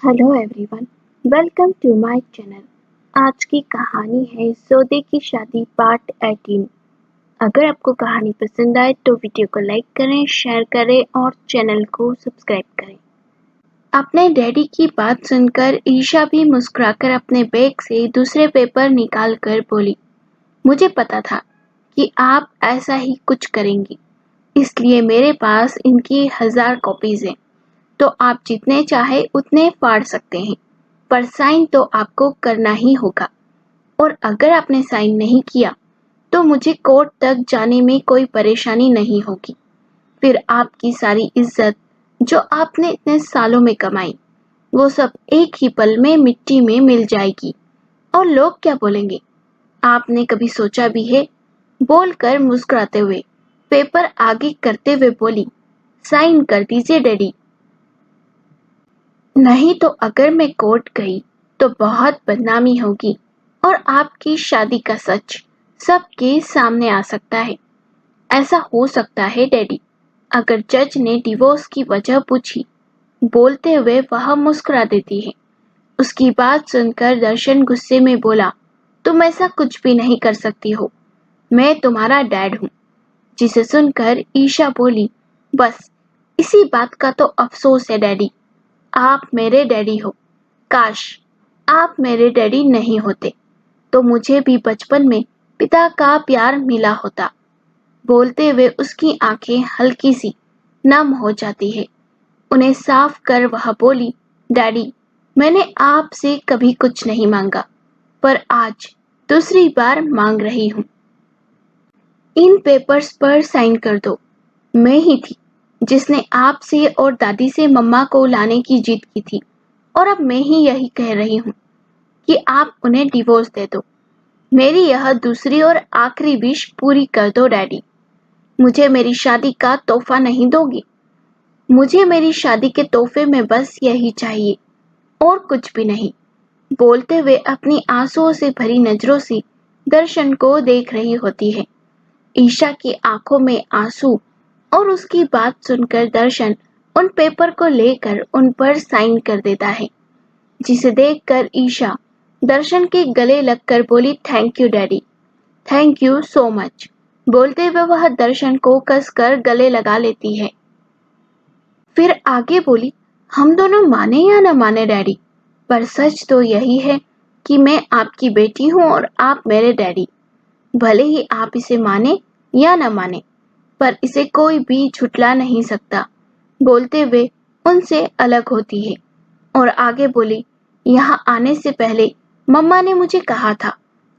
Hello everyone, welcome to my channel. आज की कहानी है सौदे की शादी पार्ट 18। अगर आपको कहानी पसंद आए तो वीडियो को लाइक करें, शेयर करें और चैनल को सब्सक्राइब करें। अपने डैडी की बात सुनकर ईशा भी मुस्कुराकर अपने बैग से दूसरे पेपर निकाल कर बोली, मुझे पता था कि आप ऐसा ही कुछ करेंगी, इसलिए मेरे पास इनकी 1000 कॉपीज हैं। तो आप जितने चाहे उतने फाड़ सकते हैं, पर साइन तो आपको करना ही होगा। और अगर आपने साइन नहीं किया तो मुझे कोर्ट तक जाने में कोई परेशानी नहीं होगी। फिर आपकी सारी इज्जत जो आपने इतने सालों में कमाई, वो सब एक ही पल में मिट्टी में मिल जाएगी। और लोग क्या बोलेंगे, आपने कभी सोचा भी है? बोलकर मुस्कुराते हुए पेपर आगे करते हुए बोली, साइन कर दीजिए डैडी। नहीं तो अगर मैं कोर्ट गई तो बहुत बदनामी होगी और आपकी शादी का सच सबके सामने आ सकता है। ऐसा हो सकता है डैडी, अगर जज ने डिवोर्स की वजह पूछी। बोलते हुए वह मुस्कुरा देती है। उसकी बात सुनकर दर्शन गुस्से में बोला, तुम ऐसा कुछ भी नहीं कर सकती हो, मैं तुम्हारा डैड हूँ। जिसे सुनकर ईशा बोली, बस इसी बात का तो अफसोस है डैडी, आप मेरे डैडी हो। काश आप मेरे डैडी नहीं होते तो मुझे भी बचपन में पिता का प्यार मिला होता। बोलते हुए उसकी आंखें हल्की सी नम हो जाती है। उन्हें साफ कर वह बोली, डैडी मैंने आपसे कभी कुछ नहीं मांगा, पर आज दूसरी बार मांग रही हूँ। इन पेपर्स पर साइन कर दो। मैं ही थी जिसने आपसे और दादी से मम्मा को लाने की जिद की थी, और अब मैं ही यही कह रही हूँ कि आप उन्हें डिवोर्स दे दो। मेरी यह दूसरी और आखिरी विश पूरी कर दो डैडी। मुझे मेरी शादी का तोहफा नहीं दोगी? मुझे मेरी शादी के तोहफे में बस यही चाहिए और कुछ भी नहीं। बोलते हुए अपनी आंसुओं से भरी नजरों से दर्शन को देख रही होती है। ईशा की आंखों में आंसू, और उसकी बात सुनकर दर्शन उन पेपर को लेकर उन पर साइन कर देता है। जिसे देखकर ईशा दर्शन के गले लगकर बोली, thank you daddy, thank you so much. बोलते हुए वह दर्शन को कसकर गले लगा लेती है। फिर आगे बोली, हम दोनों माने या न माने डैडी, पर सच तो यही है कि मैं आपकी बेटी हूँ और आप मेरे डैडी। भले ही आप इसे माने या न माने, पर इसे कोई भी झुठला नहीं सकता। बोलते हुए उनसे अलग होती है और आगे बोली, यहाँ आने से पहले मम्मा ने मुझे कहा था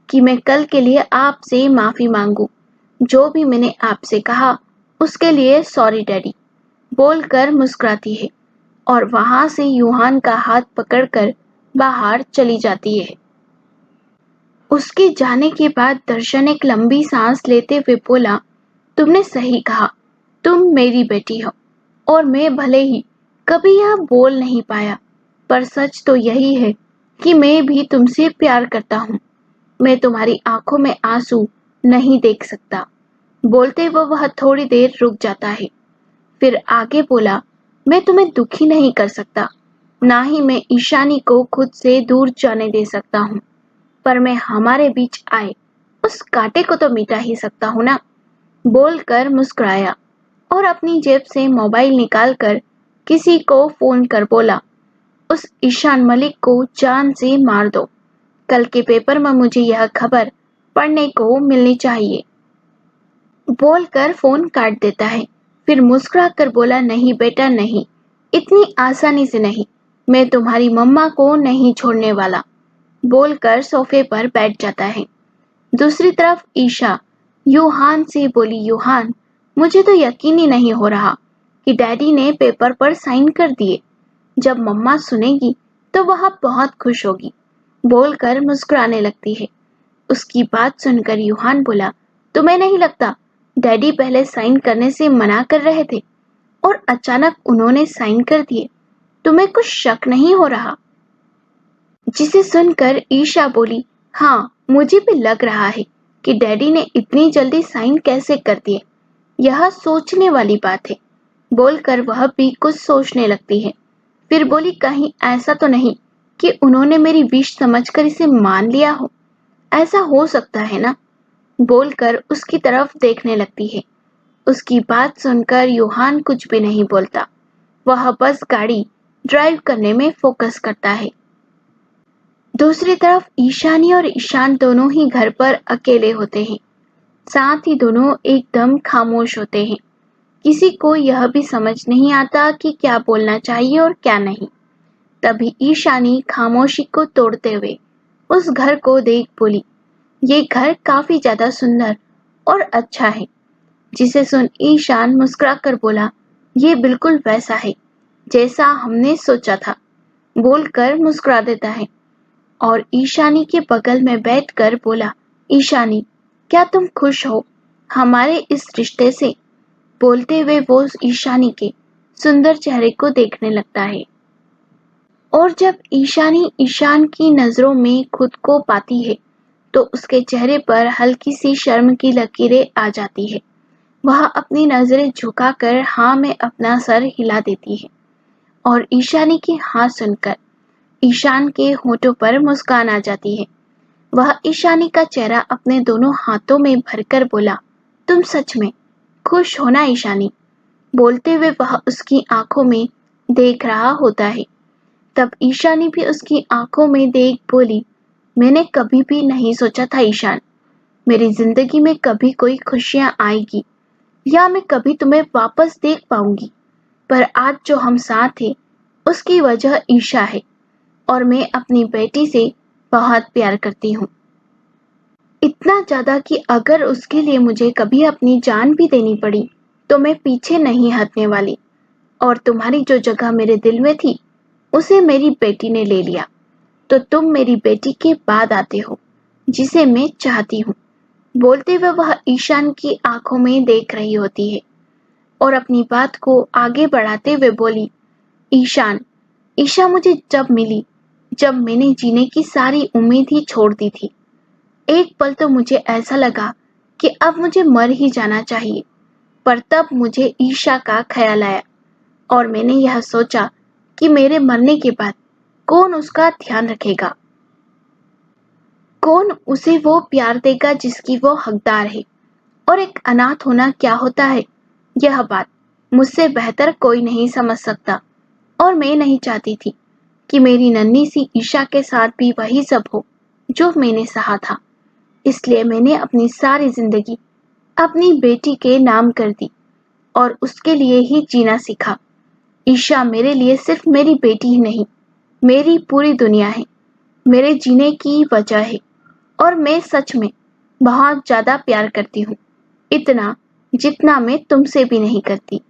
कि मैं कल के लिए आपसे माफी मांगू। जो भी मैंने आपसे कहा उसके लिए सॉरी डैडी। बोलकर मुस्कुराती है और वहां से यूहान का हाथ पकड़कर बाहर चली जाती है। उसके जाने के बाद दर्शन एक लंबी सांस लेते हुए बोला, तुमने सही कहा, तुम मेरी बेटी हो और मैं भले ही कभी यह बोल नहीं पाया, पर सच तो यही है कि मैं भी तुमसे प्यार करता हूँ। मैं तुम्हारी आंखों में आंसू नहीं देख सकता। बोलते हुए वह थोड़ी देर रुक जाता है, फिर आगे बोला, मैं तुम्हें दुखी नहीं कर सकता, ना ही मैं ईशानी को खुद से दूर जाने दे सकता हूँ, पर मैं हमारे बीच आए उस कांटे को तो मिटा ही सकता हूँ ना। बोलकर मुस्कुराया और अपनी जेब से मोबाइल निकालकर किसी को फोन कर बोला, उस ईशान मलिक को जान से मार दो। कल के पेपर में मुझे यह खबर पढ़ने को मिलनी चाहिए। बोलकर फोन काट देता है, फिर मुस्कुरा कर बोला, नहीं बेटा नहीं, इतनी आसानी से नहीं, मैं तुम्हारी मम्मा को नहीं छोड़ने वाला। बोलकर सोफे पर बैठ जाता है। दूसरी तरफ ईशा यूहान से बोली, यूहान मुझे तो यकीन ही नहीं हो रहा कि डैडी ने पेपर पर साइन कर दिए। जब मम्मा सुनेगी तो वह बहुत खुश होगी। बोलकर मुस्कुराने लगती है। उसकी बात सुनकर यूहान बोला, तुम्हें नहीं लगता डैडी पहले साइन करने से मना कर रहे थे और अचानक उन्होंने साइन कर दिए? तुम्हें कुछ शक नहीं हो रहा? जिसे सुनकर ईशा बोली, हाँ मुझे भी लग रहा है कि डैडी ने इतनी जल्दी साइन कैसे कर दिए। यह सोचने वाली बात है। बोलकर वह भी कुछ सोचने लगती है। फिर बोली, कहीं ऐसा तो नहीं कि उन्होंने मेरी विश समझकर इसे मान लिया हो। ऐसा हो सकता है ना? बोलकर उसकी तरफ देखने लगती है। उसकी बात सुनकर योहान कुछ भी नहीं बोलता। वह बस गाड़ी ड्राइव करने में फोकस करता है। दूसरी तरफ ईशानी और ईशान दोनों ही घर पर अकेले होते हैं। साथ ही दोनों एकदम खामोश होते हैं। किसी को यह भी समझ नहीं आता कि क्या बोलना चाहिए और क्या नहीं। तभी ईशानी खामोशी को तोड़ते हुए उस घर को देख बोली, ये घर काफी ज्यादा सुंदर और अच्छा है। जिसे सुन ईशान मुस्कुराकर बोला, ये बिल्कुल वैसा है जैसा हमने सोचा था। बोलकर मुस्कुरा देता है और ईशानी के बगल में बैठकर बोला, ईशानी, क्या तुम खुश हो हमारे इस रिश्ते से? बोलते हुए वो ईशानी के सुंदर चेहरे को देखने लगता है। और जब ईशानी ईशान की नजरों में खुद को पाती है तो उसके चेहरे पर हल्की सी शर्म की लकीरें आ जाती है। वह अपनी नजरें झुकाकर हाँ में अपना सर हिला देती है और ईशानी की हाँ सुनकर ईशान के होठों पर मुस्कान आ जाती है। वह ईशानी का चेहरा अपने दोनों हाथों में भरकर बोला, तुम सच में खुश हो ना ईशानी? बोलते हुए वह उसकी आंखों में देख रहा होता है। तब ईशानी भी उसकी आंखों में देख बोली, मैंने कभी भी नहीं सोचा था ईशान, मेरी जिंदगी में कभी कोई खुशियां आएगी या मैं कभी तुम्हें वापस देख पाऊंगी। पर आज जो हम साथ हैं उसकी वजह ईशा है और मैं अपनी बेटी से बहुत प्यार करती हूँ। इतना ज्यादा कि अगर उसके लिए मुझे कभी अपनी जान भी देनी पड़ी तो मैं पीछे नहीं हटने वाली। और तुम्हारी जो जगह मेरे दिल में थी उसे मेरी बेटी ने ले लिया, तो तुम मेरी बेटी के बाद आते हो जिसे मैं चाहती हूँ। बोलते हुए वह ईशान की आंखों में देख रही होती है और अपनी बात को आगे बढ़ाते हुए बोली, ईशान, ईशा मुझे जब मिली, जब मैंने जीने की सारी उम्मीद ही छोड़ दी थी। एक पल तो मुझे ऐसा लगा कि अब मुझे मर ही जाना चाहिए। पर तब मुझे ईशा का ख्याल आया और मैंने यह सोचा कि मेरे मरने के बाद कौन उसका ध्यान रखेगा, कौन उसे वो प्यार देगा जिसकी वो हकदार है। और एक अनाथ होना क्या होता है, यह बात मुझसे बेहतर कोई नहीं समझ सकता। और मैं नहीं चाहती थी कि मेरी नन्ही सी ईशा के साथ भी वही सब हो जो मैंने सहा था। इसलिए मैंने अपनी सारी जिंदगी अपनी बेटी के नाम कर दी और उसके लिए ही जीना सीखा। ईशा मेरे लिए सिर्फ मेरी बेटी ही नहीं, मेरी पूरी दुनिया है, मेरे जीने की वजह है। और मैं सच में बहुत ज्यादा प्यार करती हूँ, इतना जितना मैं तुमसे भी नहीं करती।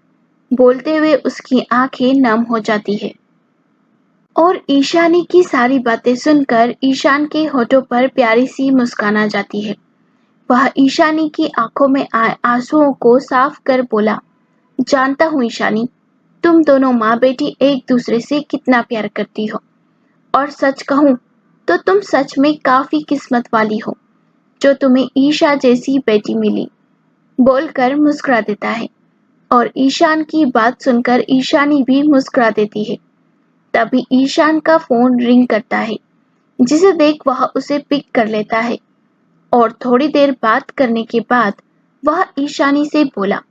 बोलते हुए उसकी आंखें नम हो जाती है। और ईशानी की सारी बातें सुनकर ईशान के होठों पर प्यारी सी मुस्कान आ जाती है। वह ईशानी की आंखों में आए आंसुओं को साफ कर बोला, जानता हूँ ईशानी, तुम दोनों माँ बेटी एक दूसरे से कितना प्यार करती हो। और सच कहूँ तो तुम सच में काफी किस्मत वाली हो जो तुम्हें ईशा जैसी बेटी मिली। बोलकर मुस्कुरा देता है और ईशान की बात सुनकर ईशानी भी मुस्कुरा देती है। तभी ईशान का फोन रिंग करता है, जिसे देख वह उसे पिक कर लेता है और थोड़ी देर बात करने के बाद वह ईशानी से बोला,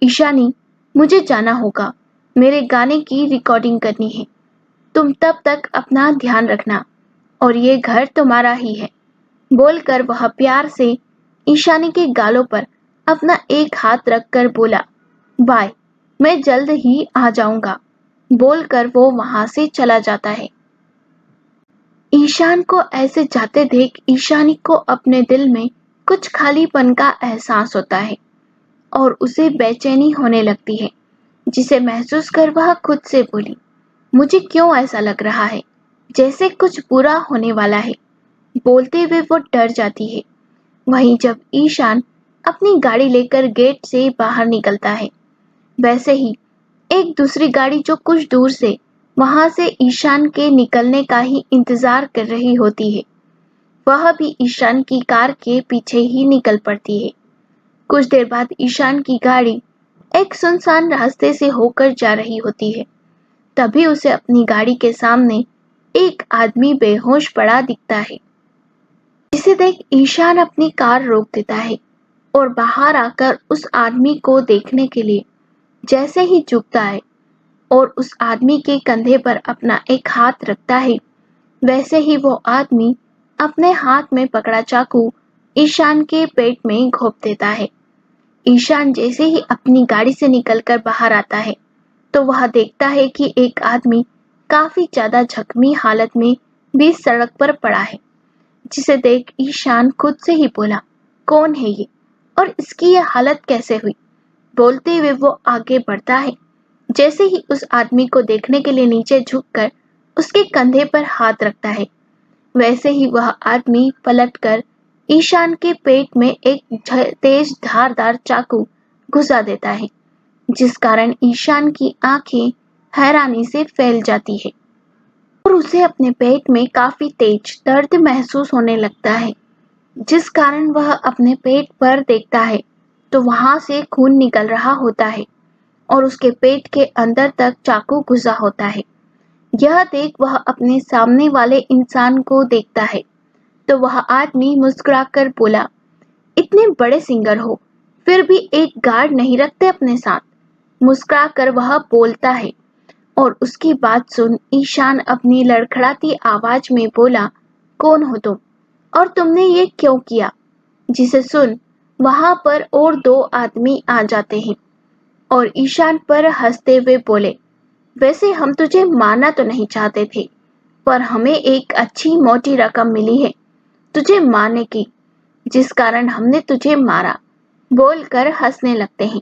ईशानी, मुझे जाना होगा, मेरे गाने की रिकॉर्डिंग करनी है। तुम तब तक अपना ध्यान रखना और ये घर तुम्हारा ही है। बोलकर वह प्यार से ईशानी के गालों पर अपना एक हाथ रखकर बोला, बाय, मैं जल्द ही आ जाऊंगा। बोलकर वो वहां से चला जाता है। ईशान को ऐसे जाते देख ईशानी को अपने दिल में कुछ खालीपन का एहसास होता है और उसे बेचैनी होने लगती है, जिसे महसूस कर वह खुद से बोली, मुझे क्यों ऐसा लग रहा है जैसे कुछ बुरा होने वाला है। बोलते हुए वो डर जाती है। वहीं जब ईशान अपनी गाड़ी लेकर गेट से बाहर निकलता है, वैसे ही एक दूसरी गाड़ी जो कुछ दूर से वहां से ईशान के निकलने का ही इंतजार कर रही होती है, वह भी ईशान की कार के पीछे ही निकल पड़ती है। कुछ देर बाद ईशान की गाड़ी एक सुनसान रास्ते से होकर जा रही होती है। तभी उसे अपनी गाड़ी के सामने एक आदमी बेहोश पड़ा दिखता है। जिसे देख ईशान अपनी कार रोक देता है और बाहर आकर उस आदमी को देखने के लिए जैसे ही झुकता है और उस आदमी के कंधे पर अपना एक हाथ रखता है, वैसे ही वो आदमी अपने हाथ में पकड़ा चाकू ईशान के पेट में घोंप देता है। ईशान जैसे ही अपनी गाड़ी से निकलकर बाहर आता है तो वह देखता है कि एक आदमी काफी ज्यादा जख्मी हालत में बीच सड़क पर पड़ा है। जिसे देख ईशान खुद से ही बोला, कौन है ये और इसकी ये हालत कैसे हुई? बोलते हुए वो आगे बढ़ता है। जैसे ही उस आदमी को देखने के लिए नीचे झुककर उसके कंधे पर हाथ रखता है, वैसे ही वह आदमी पलटकर ईशान के पेट में एक तेज धारदार चाकू घुसा देता है, जिस कारण ईशान की आंखें हैरानी से फैल जाती है और उसे अपने पेट में काफी तेज दर्द महसूस होने लगता है। जिस कारण वह अपने पेट पर देखता है तो वहां से खून निकल रहा होता है और उसके पेट के अंदर तक चाकू घुसा होता है। यह देख वह अपने सामने वाले इंसान को देखता है तो वह आदमी मुस्कुराकर बोला, इतने बड़े सिंगर हो फिर भी एक गार्ड नहीं रखते अपने साथ? मुस्कुराकर वह बोलता है और उसकी बात सुन ईशान अपनी लड़खड़ाती आवाज में बोला, कौन हो तुम और तुमने ये क्यों किया? जिसे सुन वहां पर और दो आदमी आ जाते हैं और ईशान पर हंसते हुए बोले, वैसे हम तुझे मारना तो नहीं चाहते थे, पर हमें एक अच्छी मोटी रकम मिली है तुझे मारने की, जिस कारण हमने तुझे मारा। बोलकर हंसने लगते हैं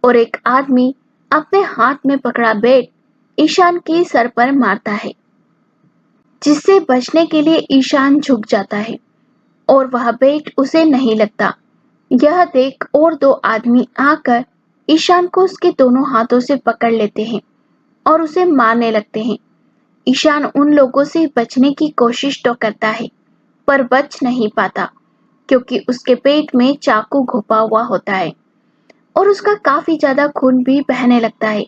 और एक आदमी अपने हाथ में पकड़ा बेट ईशान के सर पर मारता है, जिससे बचने के लिए ईशान झुक जाता है और वह बेट उसे नहीं लगता। यह देख और दो आदमी आकर ईशान को उसके दोनों हाथों से पकड़ लेते हैं और उसे मारने लगते हैं। ईशान उन लोगों से बचने की कोशिश तो करता है पर बच नहीं पाता, क्योंकि उसके पेट में चाकू घुपा हुआ होता है और उसका काफी ज्यादा खून भी बहने लगता है,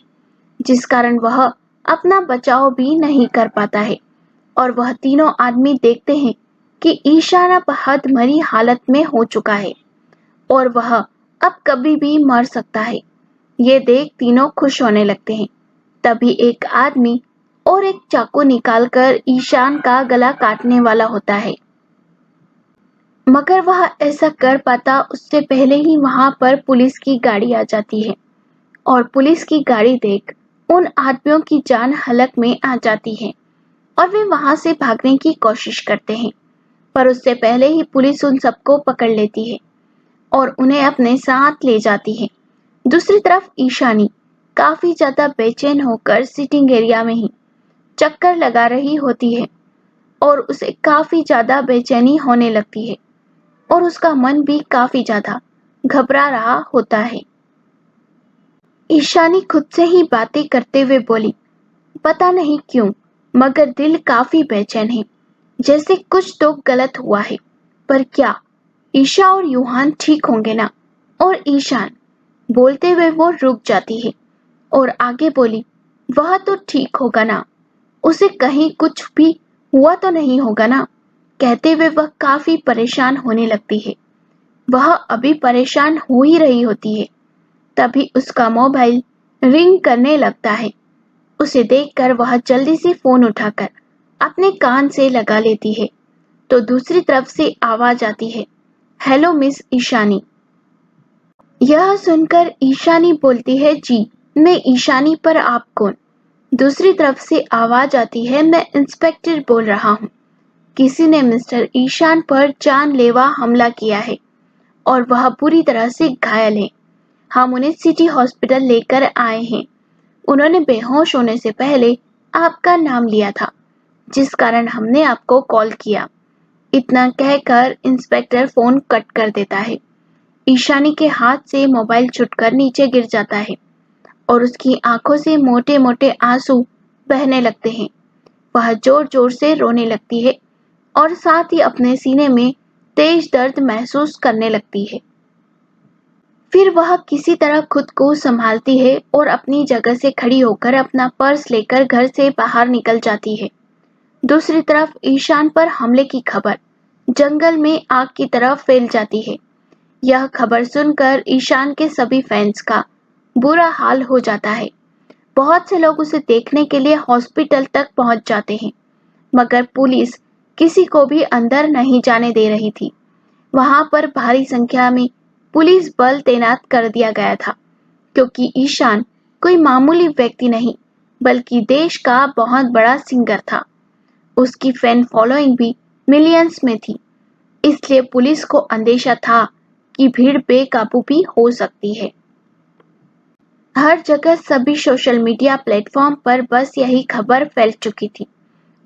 जिस कारण वह अपना बचाव भी नहीं कर पाता है और वह तीनों आदमी देखते हैं कि ईशान अब हदमरी हालत में हो चुका है और वह अब कभी भी मर सकता है। ये देख तीनों खुश होने लगते हैं। तभी एक आदमी और एक चाकू निकालकर ईशान का गला काटने वाला होता है, मगर वह ऐसा कर पाता उससे पहले ही वहां पर पुलिस की गाड़ी आ जाती है और पुलिस की गाड़ी देख उन आदमियों की जान हलक में आ जाती है और वे वहां से भागने की कोशिश करते हैं, पर उससे पहले ही पुलिस उन सबको पकड़ लेती है और उन्हें अपने साथ ले जाती है। दूसरी तरफ ईशानी काफी ज्यादा बेचैन होकर सिटिंग एरिया में ही चक्कर लगा रही होती है और उसे काफी ज्यादा बेचैनी होने लगती है और उसका मन भी काफी ज्यादा घबरा रहा होता है। ईशानी खुद से ही बातें करते हुए बोली, पता नहीं क्यों मगर दिल काफी बेचैन है, जैसे कुछ तो गलत हुआ है। पर क्या ईशा और यूहान ठीक होंगे ना? और ईशान बोलते हुए वो रुक जाती है और आगे बोली, वह तो ठीक होगा ना, उसे कहीं कुछ भी हुआ तो नहीं होगा ना? कहते हुए वह काफी परेशान होने लगती है। वह अभी परेशान हो ही रही होती है, तभी उसका मोबाइल रिंग करने लगता है। उसे देखकर वह जल्दी से फोन उठाकर अपने कान से लगा लेती है तो दूसरी तरफ से आवाज आती है, हेलो मिस ईशानी। यह सुनकर ईशानी बोलती है, जी मैं ईशानी, पर आप कौन? दूसरी तरफ से आवाज आती है, मैं इंस्पेक्टर बोल रहा हूँ। किसी ने मिस्टर ईशान पर जानलेवा हमला किया है और वह पूरी तरह से घायल है। हम उन्हें सिटी हॉस्पिटल लेकर आए हैं। उन्होंने बेहोश होने से पहले आपका नाम लिया था, जिस कारण हमने आपको कॉल किया। इतना कहकर इंस्पेक्टर फोन कट कर देता है। ईशानी के हाथ से मोबाइल छुटकर नीचे गिर जाता है और उसकी आंखों से मोटे मोटे आंसू बहने लगते हैं। वह जोर जोर से रोने लगती है और साथ ही अपने सीने में तेज दर्द महसूस करने लगती है। फिर वह किसी तरह खुद को संभालती है और अपनी जगह से खड़ी होकर अपना पर्स लेकर घर से बाहर निकल जाती है। दूसरी तरफ ईशान पर हमले की खबर जंगल में आग की तरह फैल जाती है। यह खबर सुनकर ईशान के सभी फैंस का बुरा हाल हो जाता है। बहुत से लोग उसे देखने के लिए हॉस्पिटल तक पहुंच जाते हैं, मगर पुलिस किसी को भी अंदर नहीं जाने दे रही थी। वहां पर भारी संख्या में पुलिस बल तैनात कर दिया गया था, क्योंकि ईशान कोई मामूली व्यक्ति नहीं, बल्कि देश का बहुत बड़ा सिंगर था। उसकी फैन फॉलोइंग भी मिलियंस में थी, इसलिए पुलिस को अंदेशा था कि भीड़ बेकाबू भी हो सकती है। हर जगह सभी सोशल मीडिया प्लेटफॉर्म पर बस यही खबर फैल चुकी थी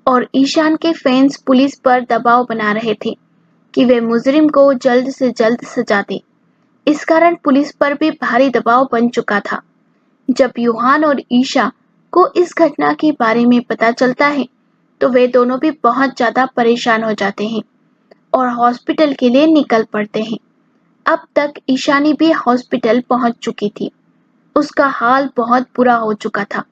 और ईशान के फैंस पुलिस पर दबाव बना रहे थे कि वे मुजरिम को जल्द से जल्द सजा दे। इस कारण पुलिस पर भी भारी दबाव बन चुका था। जब यूहान और ईशा को इस घटना के बारे में पता चलता है, तो वे दोनों भी बहुत ज्यादा परेशान हो जाते हैं और हॉस्पिटल के लिए निकल पड़ते हैं। अब तक ईशानी भी हॉस्पिटल पहुंच चुकी थी। उसका हाल बहुत बुरा हो चुका था।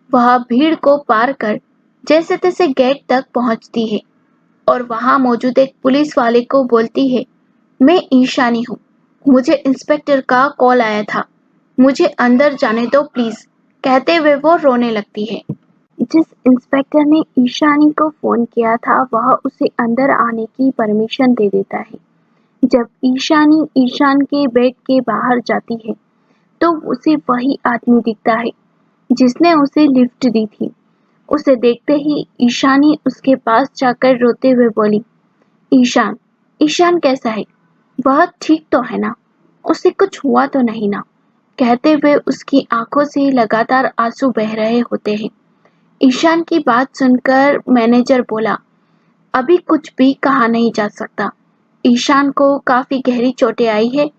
वह भीड़ को पार कर जैसे तैसे गेट तक पहुंचती है और वहां मौजूद एक पुलिस वाले को बोलती है, मैं ईशानी हूँ, मुझे इंस्पेक्टर का कॉल आया था, मुझे अंदर जाने दो प्लीज। कहते हुए वो रोने लगती है। जिस इंस्पेक्टर ने ईशानी को फोन किया था, वह उसे अंदर आने की परमिशन दे देता है। जब ईशानी ईशान के बेड के बाहर जाती है, तो उसे वही आदमी दिखता है जिसने उसे लिफ्ट दी थी। उसे देखते ही ईशानी उसके पास जाकर रोते हुए बोली, ईशान, ईशान कैसा है? वह ठीक तो है ना? उसे कुछ हुआ तो नहीं ना? कहते हुए उसकी आंखों से लगातार आंसू बह रहे होते हैं। ईशान की बात सुनकर मैनेजर बोला, अभी कुछ भी कहा नहीं जा सकता। ईशान को काफी गहरी चोटें आई है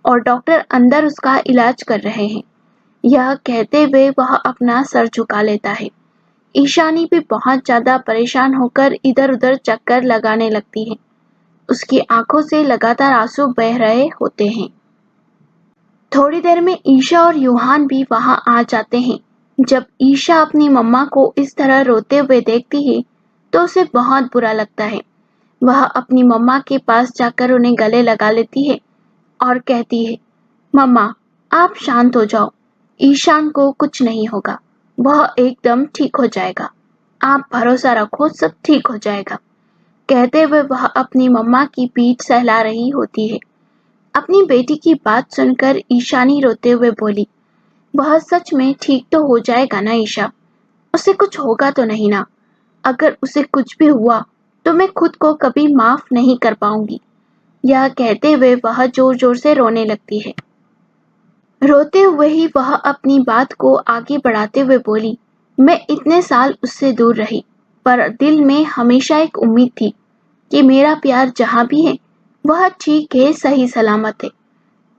और डॉक्टर अंदर उसका इलाज कर रहे हैं। यह कहते हुए वह अपना सर झुका लेता है। ईशानी भी बहुत ज्यादा परेशान होकर इधर उधर चक्कर लगाने लगती है। उसकी आंखों से लगातार आंसू बह रहे होते हैं। थोड़ी देर में ईशा और यूहान भी वहां आ जाते हैं। जब ईशा अपनी मम्मा को इस तरह रोते हुए देखती है, तो उसे बहुत बुरा लगता है। वह अपनी मम्मा के पास जाकर उन्हें गले लगा लेती है और कहती है, मम्मा, आप शांत हो जाओ, ईशान को कुछ नहीं होगा, वह एकदम ठीक हो जाएगा, आप भरोसा रखो, सब ठीक हो जाएगा। कहते हुए वह अपनी मम्मा की पीठ सहला रही होती है। अपनी बेटी की बात सुनकर ईशानी रोते हुए बोली, वह सच में ठीक तो हो जाएगा ना ईशा? उसे कुछ होगा तो नहीं ना? अगर उसे कुछ भी हुआ तो मैं खुद को कभी माफ नहीं कर पाऊंगी। यह कहते हुए वह जोर जोर से रोने लगती है। रोते हुए ही वह अपनी बात को आगे बढ़ाते हुए बोली, मैं इतने साल उससे दूर रही, पर दिल में हमेशा एक उम्मीद थी कि मेरा प्यार जहाँ भी है वह ठीक है, सही सलामत है,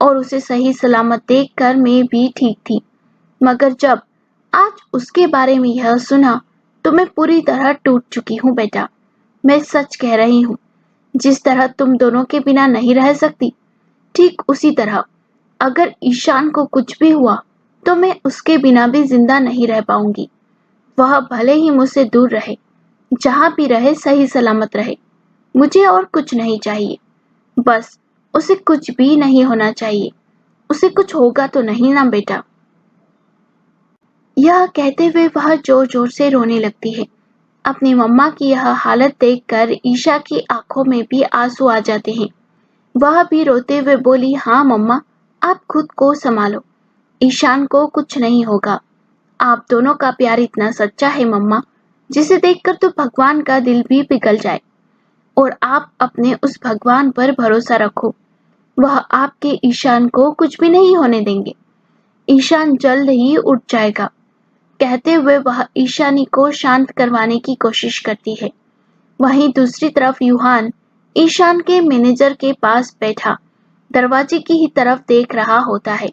और उसे सही सलामत देखकर मैं भी ठीक थी। मगर जब आज उसके बारे में यह सुना, तो मैं पूरी तरह टूट चुकी हूँ बेटा। मैं सच कह रही हूँ, जिस तरह तुम दोनों के बिना नहीं रह सकती, ठीक उसी तरह अगर ईशान को कुछ भी हुआ तो मैं उसके बिना भी जिंदा नहीं रह पाऊंगी। वह भले ही मुझसे दूर रहे, जहाँ भी रहे सही सलामत रहे, मुझे और कुछ नहीं चाहिए। बस उसे कुछ भी नहीं होना चाहिए। उसे कुछ होगा तो नहीं ना बेटा? यह कहते हुए वह जोर जोर से रोने लगती है। अपनी मम्मा की यह हालत देखकर ईशा की आंखों में भी आंसू आ जाते हैं। वह भी रोते हुए बोली, हाँ मम्मा, आप खुद को संभालो, ईशान को कुछ नहीं होगा। आप दोनों का प्यार इतना सच्चा है मम्मा, जिसे देखकर तो भगवान का दिल भी पिघल जाए। और आप अपने उस भगवान पर भरोसा रखो, वह आपके ईशान को कुछ भी नहीं होने देंगे। ईशान जल्द ही उठ जाएगा। कहते हुए वह ईशानी को शांत करवाने की कोशिश करती है। वहीं दूसरी तरफ यूहान ईशान के मैनेजर के पास बैठा दरवाजे की ही तरफ देख रहा होता है।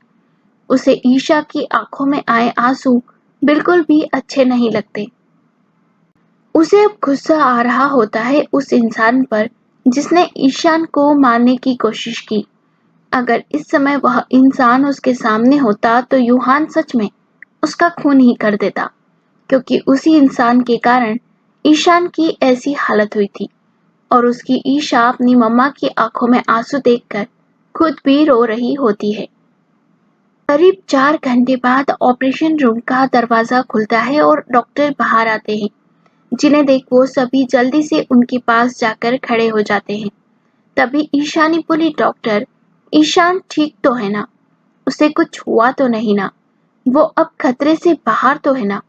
उसे ईशा की आंखों में आए आंसू बिल्कुल भी अच्छे नहीं लगते। उसे अब गुस्सा आ रहा होता है उस इंसान पर जिसने ईशान को मारने की कोशिश की। अगर इस समय वह इंसान उसके सामने होता तो यूहान सच में उसका खून ही कर देता, क्योंकि उसी इंसान के कारण ईशान की ऐसी हालत हुई थी और उसकी ईशा अपनी मम्मा की आंखों में आंसू देखकर खुद भी रो रही होती है। करीब 4 घंटे बाद ऑपरेशन रूम का दरवाजा खुलता है और डॉक्टर बाहर आते हैं, जिन्हें देख वो सभी जल्दी से उनके पास जाकर खड़े हो जाते हैं। तभी ईशानी बोली, डॉक्टर, ईशान ठीक तो है ना? उसे कुछ हुआ तो नहीं ना? वो अब खतरे से बाहर तो है ना?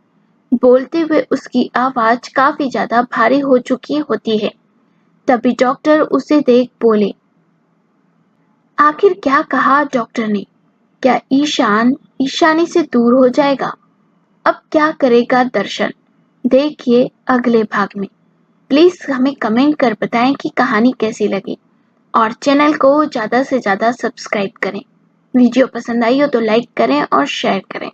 बोलते हुए उसकी आवाज काफी ज्यादा भारी हो चुकी होती है। तभी डॉक्टर उसे देख बोले, आखिर क्या कहा डॉक्टर ने? क्या ईशान ईशानी से दूर हो जाएगा? अब क्या करेगा दर्शन? देखिए अगले भाग में। प्लीज हमें कमेंट कर बताएं कि कहानी कैसी लगी और चैनल को ज़्यादा से ज़्यादा सब्सक्राइब करें। वीडियो पसंद आई हो तो लाइक करें और शेयर करें।